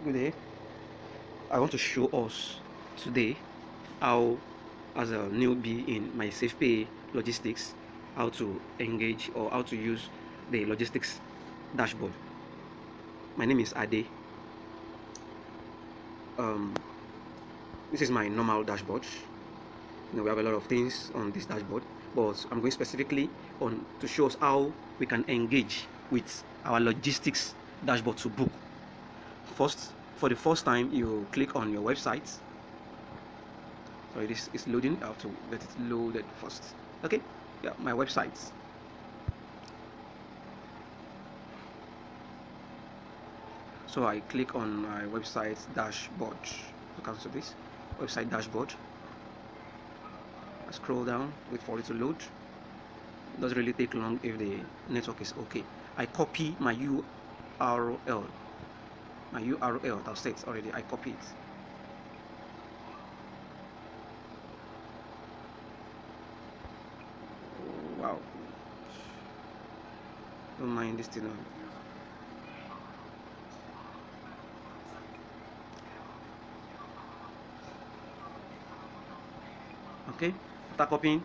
Good day. I want to show us today how, as a newbie in MYSAFE PAY logistics, how to engage or how to use the logistics dashboard. My name is Ade. This is my normal dashboard. We have a lot of things on this dashboard, but I'm going specifically on to show us how we can engage with our logistics dashboard to book. First, for the first time, you click on your website. Sorry, this is loading. I have to get it loaded first. Okay, yeah, my website. So I click on my website dashboard. To cancel this website dashboard. I scroll down, wait for it to load. It doesn't really take long if the network is okay. I copy my URL. My URL that states already. I copy it. Wow. Don't mind this thing. Okay. After copying,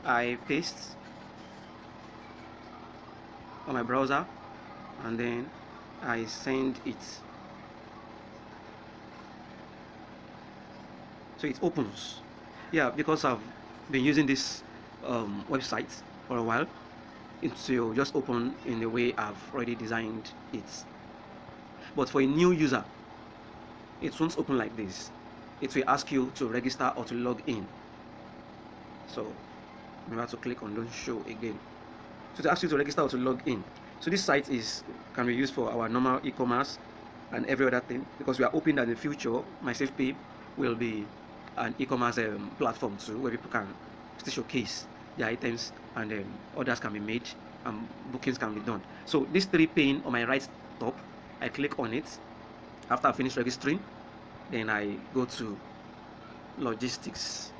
I paste on my browser and then I send it. So it opens. Yeah, because I've been using this website for a while, it will just open in the way I've already designed it. But for a new user, it won't open like this. It will ask you to register or to log in. So you have to click on don't show again. So it asks you to register or to log in. So this site can be used for our normal e-commerce and every other thing, because we are hoping that in the future MySafe Pay will be an e-commerce platform too, where people can still showcase their items and orders can be made and bookings can be done. So this 3 pane on my right top, I click on it. After I finish registering, then I go to logistics.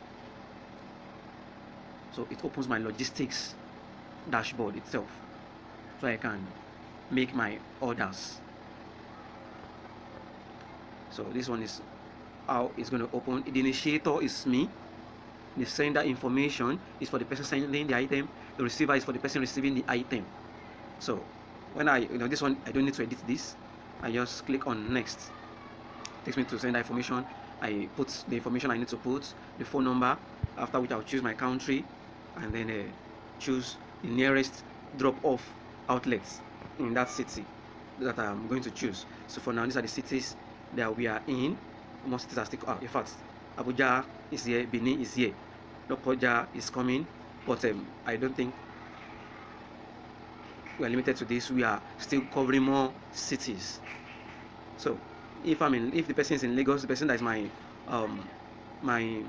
So it opens my logistics dashboard itself, so I can make my orders. So this one is how it's going to open. The initiator is me. The sender information is for the person sending the item. The receiver is for the person receiving the item. So when this one, I don't need to edit this. I just click on next. It takes me to sender information. I put the information I need to put, the phone number, after which I'll choose my country and then choose the nearest drop-off outlets in that city that I'm going to choose. So for now, these are the cities that we are in. Most cities are still, in fact, Abuja is here, Benin is here, Lokoja is coming, but I don't think we are limited to this. We are still covering more cities. So if the person is in Lagos, the person that is my my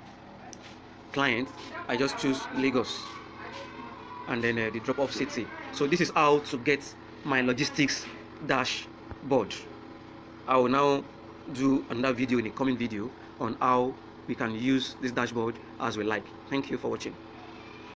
client, I just choose Lagos and then the drop-off city. So this is how to get my logistics dashboard. I will now do another video in a coming video on how we can use this dashboard as we like. Thank you for watching.